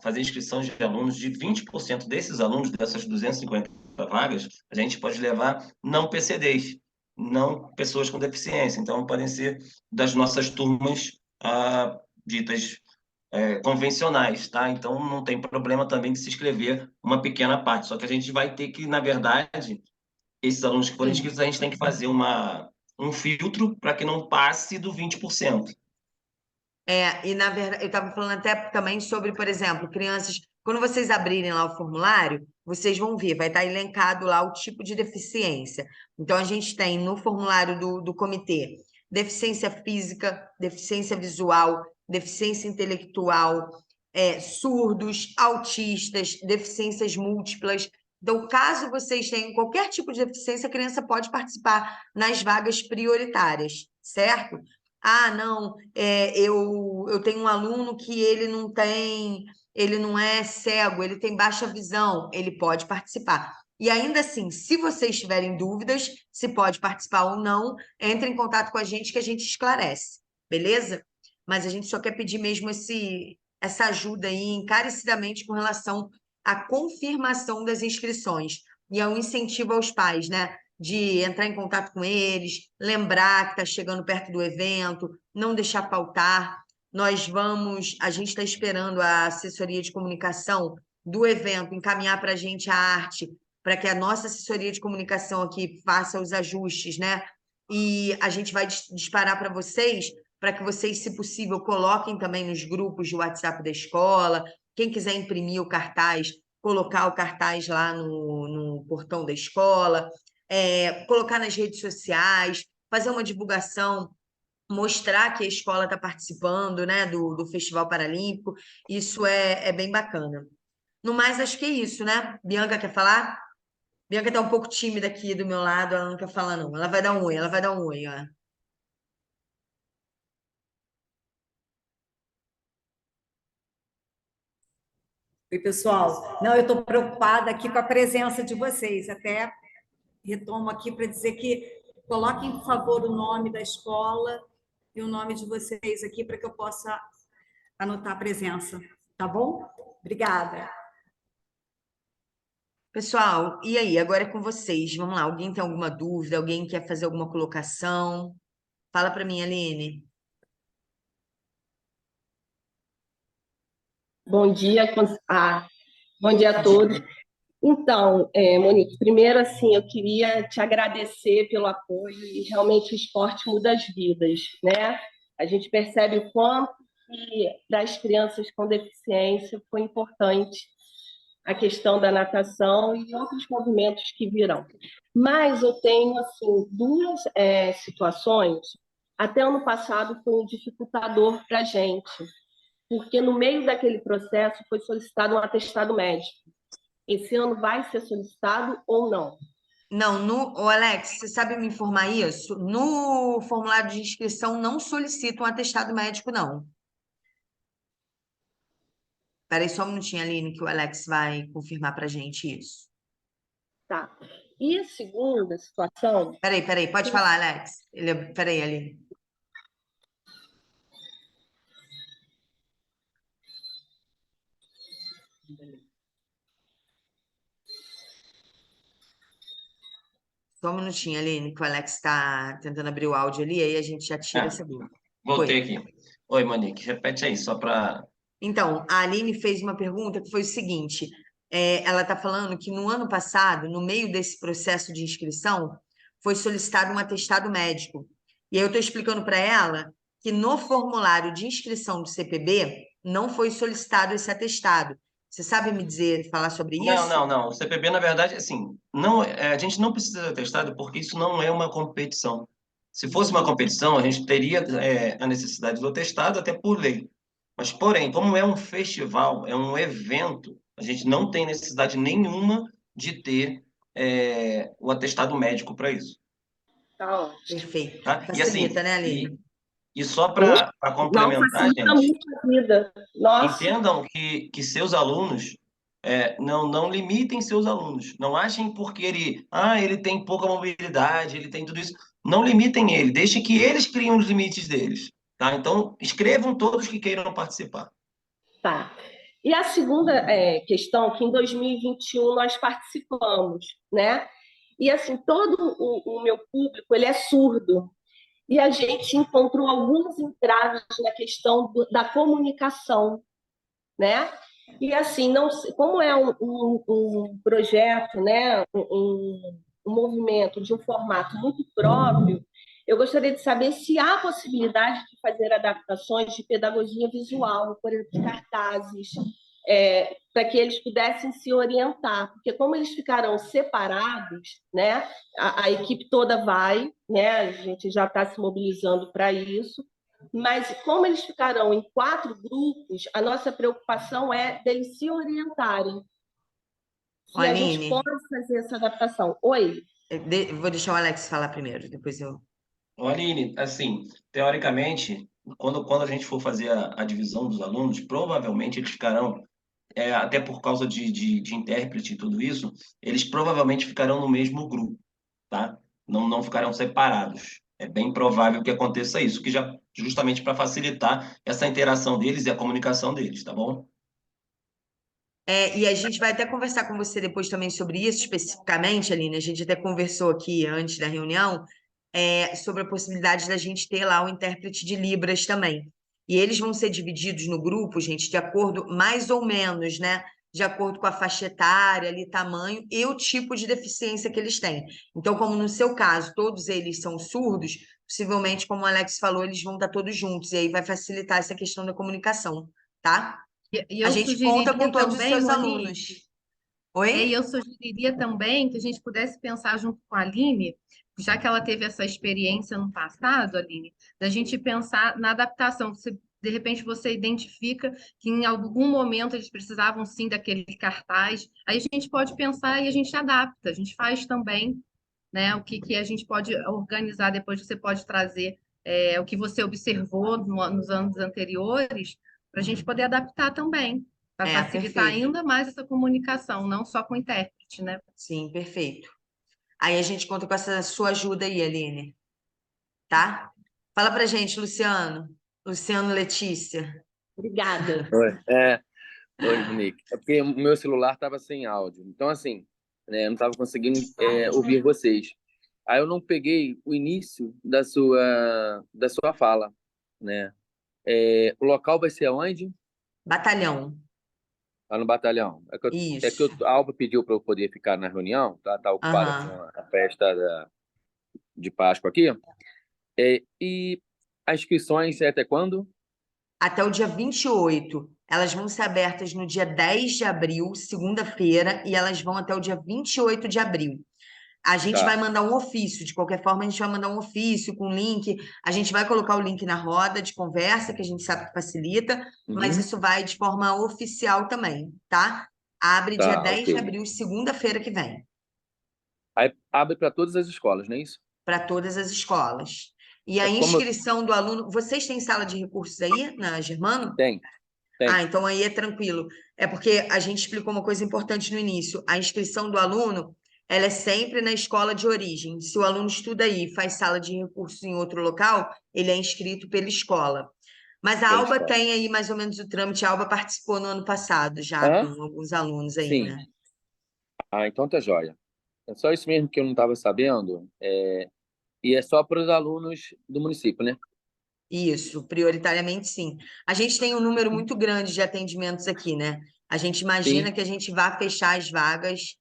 fazer inscrição de alunos de 20% desses alunos, dessas 250 vagas, a gente pode levar não PCDs, não pessoas com deficiência. Então, podem ser das nossas turmas ditas convencionais, tá? Então, não tem problema também de se inscrever uma pequena parte, só que a gente vai ter que, na verdade, esses alunos que forem Sim. inscritos, a gente tem que fazer um filtro para que não passe do 20%. E na verdade, eu estava falando até também sobre, por exemplo, crianças. Quando vocês abrirem lá o formulário, vocês vão ver, vai estar elencado lá o tipo de deficiência. Então, a gente tem no formulário do comitê deficiência física, deficiência visual, deficiência intelectual, surdos, autistas, deficiências múltiplas. Então, caso vocês tenham qualquer tipo de deficiência, a criança pode participar nas vagas prioritárias, certo? Ah, não, eu tenho um aluno que ele não é cego, ele tem baixa visão, ele pode participar. E ainda assim, se vocês tiverem dúvidas se pode participar ou não, entre em contato com a gente que a gente esclarece, beleza? Mas a gente só quer pedir mesmo essa ajuda aí encarecidamente com relação à confirmação das inscrições e ao incentivo aos pais, né? De entrar em contato com eles, lembrar que está chegando perto do evento, não deixar faltar. A gente está esperando a assessoria de comunicação do evento encaminhar para a gente a arte, para que a nossa assessoria de comunicação aqui faça os ajustes, né? E a gente vai disparar para vocês, para que vocês, se possível, coloquem também nos grupos de WhatsApp da escola. Quem quiser imprimir o cartaz, colocar o cartaz lá no portão da escola, colocar nas redes sociais, fazer uma divulgação, mostrar que a escola está participando, né, do Festival Paralímpico. Isso é bem bacana. No mais, acho que é isso, né? Bianca quer falar? Bianca está um pouco tímida aqui do meu lado, ela não quer falar, não. Ela vai dar um oi, ela vai dar um oi, ó. Oi, pessoal. Não, eu estou preocupada aqui com a presença de vocês. Até retomo aqui para dizer que coloquem, por favor, o nome da escola e o nome de vocês aqui para que eu possa anotar a presença. Tá bom? Obrigada. Pessoal, e aí? Agora é com vocês. Vamos lá. Alguém tem alguma dúvida? Alguém quer fazer alguma colocação? Fala para mim, Aline. Bom dia, bom dia a todos. Então, Monique, primeiro, assim, eu queria te agradecer pelo apoio e realmente o esporte muda as vidas, né? A gente percebe o quanto que para as crianças com deficiência foi importante a questão da natação e outros movimentos que virão. Mas eu tenho, assim, duas situações. Até ano passado foi um dificultador para a gente, porque no meio daquele processo foi solicitado um atestado médico. Esse ano vai ser solicitado ou não? Não, ô Alex, você sabe me informar isso? No formulário de inscrição não solicita um atestado médico, não. Peraí só um minutinho, Aline, que o Alex vai confirmar para a gente isso. Tá. E a segunda situação... Peraí, pode falar, Alex. Peraí, Aline. Só um minutinho, Aline, que o Alex está tentando abrir o áudio ali, aí a gente já tira essa dúvida. Voltei aqui. Oi, Monique, repete aí, só para... Então, a Aline fez uma pergunta que foi o seguinte: ela está falando que no ano passado, no meio desse processo de inscrição, foi solicitado um atestado médico. E aí eu estou explicando para ela que no formulário de inscrição do CPB não foi solicitado esse atestado. Você sabe me dizer, falar sobre isso? Não. O CPB, na verdade, assim, não, a gente não precisa de atestado porque isso não é uma competição. Se fosse uma competição, a gente teria a necessidade do atestado, até por lei. Mas, porém, como é um festival, é um evento, a gente não tem necessidade nenhuma de ter o atestado médico para isso. Tá ótimo. Perfeito. Tá? E assim, Facilita, né, Aline? e só para Não, complementar, facilita gente, muito a vida. Nossa, entendam que seus alunos não limitem seus alunos. Não achem porque ele tem pouca mobilidade, ele tem tudo isso. Não limitem ele, deixem que eles criem os limites deles. Tá? Então, escrevam todos que queiram participar. tá. E a segunda questão, que em 2021 nós participamos, né? E, assim, todo o meu público, ele é surdo. E a gente encontrou alguns entraves na questão da comunicação, né? E assim, não, como é um projeto, né? um movimento de um formato muito próprio, eu gostaria de saber se há possibilidade de fazer adaptações de pedagogia visual, por exemplo, de cartazes, para que eles pudessem se orientar, porque como eles ficarão separados, né, a equipe toda vai, né, a gente já está se mobilizando para isso, mas como eles ficarão em 4 grupos, a nossa preocupação é deles se orientarem. Se a gente Aline, pode fazer essa adaptação. Oi? vou deixar o Alex falar primeiro, depois eu... Ô, Aline, assim, teoricamente, quando a gente for fazer a divisão dos alunos, provavelmente eles ficarão, até por causa de intérprete e tudo isso, eles provavelmente ficarão no mesmo grupo, tá? Não ficarão separados. É bem provável que aconteça isso, que já justamente para facilitar essa interação deles e a comunicação deles, tá bom? E a gente vai até conversar com você depois também sobre isso especificamente, Aline. A gente até conversou aqui antes da reunião, sobre a possibilidade da gente ter lá o intérprete de Libras também. E eles vão ser divididos no grupo, gente, de acordo, mais ou menos, né? De acordo com a faixa etária, ali, tamanho e o tipo de deficiência que eles têm. Então, como no seu caso, todos eles são surdos, possivelmente, como o Alex falou, eles vão estar todos juntos. E aí vai facilitar essa questão da comunicação, tá? E A eu gente conta com sugeriria todos os também, seus Monique, alunos. Oi? e eu sugeriria também que a gente pudesse pensar junto com a Aline, já que ela teve essa experiência no passado, Aline, da gente pensar na adaptação. De repente você identifica que em algum momento eles precisavam sim daquele cartaz, aí a gente pode pensar e a gente adapta, a gente faz também, né? O que a gente pode organizar depois, você pode trazer o que você observou nos anos anteriores, para a gente poder adaptar também, para facilitar Perfeito. ainda mais essa comunicação, não só com o intérprete, né? Sim, perfeito. Aí a gente conta com essa sua ajuda aí, Aline, tá? Fala pra gente, Luciano. Luciano Letícia. Obrigada. Oi, oi, Monique. É porque o meu celular estava sem áudio. Então, assim, né, eu não estava conseguindo ouvir vocês. Aí eu não peguei o início da sua fala, né? O local vai ser onde? Batalhão. Lá no batalhão. Isso. A Alba pediu para eu poder ficar na reunião, tá ocupada com Aham. a festa de Páscoa aqui. E as inscrições é até quando? Até o dia 28. Elas vão ser abertas no dia 10 de abril, segunda-feira, e elas vão até o dia 28 de abril. A gente vai Tá, mandar um ofício, de qualquer forma, a gente vai mandar um ofício com link. A gente vai colocar o link na roda de conversa, que a gente sabe que facilita, mas uhum, isso vai de forma oficial também, tá? Abre dia tá, 10 de ok. abril, segunda-feira que vem, Aí abre para todas as escolas, não é isso? para todas as escolas. E a Como inscrição do aluno. Vocês têm sala de recursos aí, na Germano? tem, Ah, tem. então aí é tranquilo. É porque a gente explicou uma coisa importante no início. A inscrição do aluno, ela é sempre na escola de origem. Se o aluno estuda aí e faz sala de recursos em outro local, ele é inscrito pela escola. Mas a Pela Alba escola. tem aí mais ou menos o trâmite. A Alba participou no ano passado já com Hã? alguns alunos aí, Sim. né? Ah, então tá jóia. É só isso mesmo que eu não estava sabendo. E é só para os alunos do município, né? Isso, prioritariamente sim. A gente tem um número muito grande de atendimentos aqui, né? A gente imagina Sim. que a gente vá fechar as vagas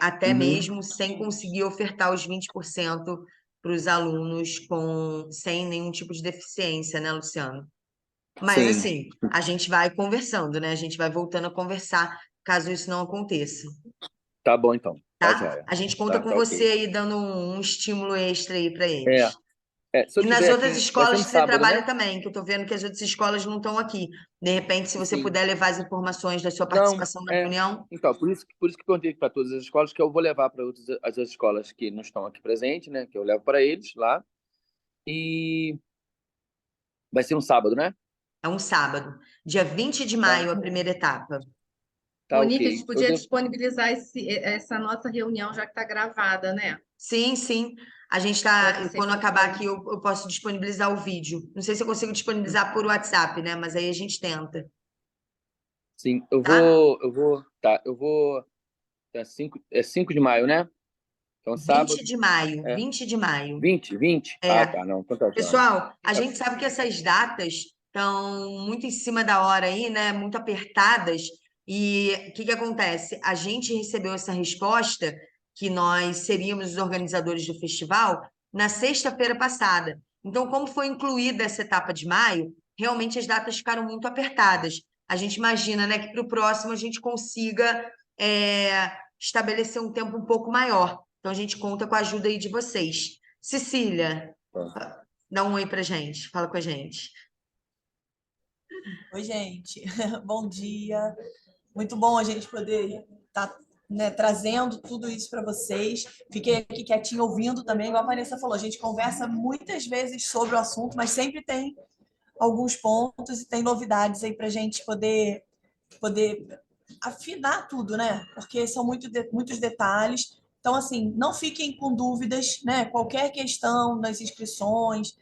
até Uhum. mesmo sem conseguir ofertar os 20% para os alunos sem nenhum tipo de deficiência, né, Luciano? Mas Sim. assim, a gente vai conversando, né? A gente vai voltando a conversar caso isso não aconteça, Tá bom, então. Tá tá? jóia. A gente conta Tá, com tá você ok. aí dando um estímulo extra aí para É, eles. se eu E nas tiver outras aqui, vai ser escolas no que você sábado, trabalha né? também, que eu estou vendo que as outras escolas não estão aqui. De repente, se você Sim. puder levar as informações da sua Não, participação na reunião, então, por isso que eu perguntei para todas as escolas, que eu vou levar para as outras escolas que não estão aqui presentes, né? Que eu levo para eles lá. E vai ser um sábado, né? é um sábado. Dia 20 de Tá, maio, a primeira etapa. tá Monique, a gente ok. Eu podia devo... disponibilizar essa nossa reunião, já que está gravada, né? Sim, sim. A gente Para está. você Quando acabar acompanhar. aqui, eu posso disponibilizar o vídeo. Não sei se eu consigo disponibilizar por WhatsApp, né? Mas aí a gente tenta, Sim, eu tá? vou, eu vou, tá, eu vou, é 5 de maio, né? Então, 20 sábado, de maio, é 20 de maio. 20? Ah, É. tá, não, então tá jóia. Pessoal, a É, gente sabe que essas datas estão muito em cima da hora aí, né? Muito apertadas. E o que que acontece? A gente recebeu essa resposta que nós seríamos os organizadores do festival na sexta-feira passada. Então, como foi incluída essa etapa de maio, realmente as datas ficaram muito apertadas. A gente imagina, né, que para o próximo a gente consiga estabelecer um tempo um pouco maior. Então, a gente conta com a ajuda aí de vocês. Cecília, dá um oi para a gente, fala com a gente. Oi, gente. Bom dia. Muito bom a gente poder estar, né, trazendo tudo isso para vocês. Fiquei aqui quietinho ouvindo também, igual a Vanessa falou. A gente conversa muitas vezes sobre o assunto, mas sempre tem alguns pontos e tem novidades aí para a gente poder afinar tudo, né? Porque são muitos detalhes. Então, assim, não fiquem com dúvidas, né? Qualquer questão nas inscrições,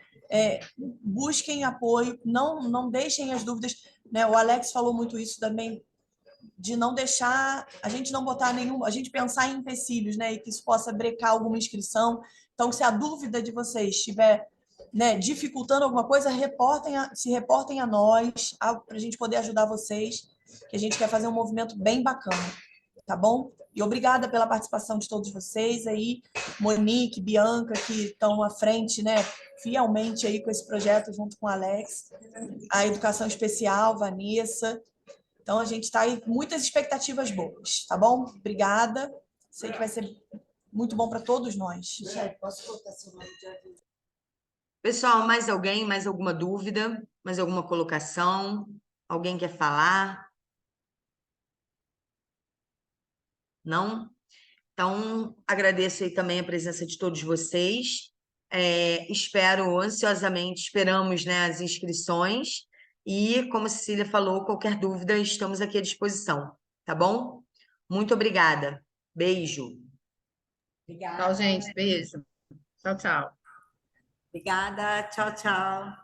busquem apoio, não deixem as dúvidas, né? O Alex falou muito isso também, de não deixar, a gente não botar nenhum, a gente pensar em empecilhos, né? E que isso possa brecar alguma inscrição. Então, se a dúvida de vocês estiver, né, dificultando alguma coisa, se reportem a nós, para a gente poder ajudar vocês, que a gente quer fazer um movimento bem bacana, tá bom? E obrigada pela participação de todos vocês aí, Monique, Bianca, que estão à frente, né, fielmente aí com esse projeto junto com o Alex, a Educação Especial, Vanessa. Então, a gente está aí com muitas expectativas boas, tá bom? Obrigada. Sei que vai ser muito bom para todos nós. Posso colocar seu nome de aviso? Pessoal, mais alguém? Mais alguma dúvida? Mais alguma colocação? Alguém quer falar? Não? Então, agradeço aí também a presença de todos vocês. Espero ansiosamente, esperamos, né, as inscrições. E, como a Cecília falou, qualquer dúvida, estamos aqui à disposição, tá bom? Muito obrigada. Beijo. Obrigada. Tchau, gente. Beijo. Tchau, tchau. Obrigada. Tchau, tchau.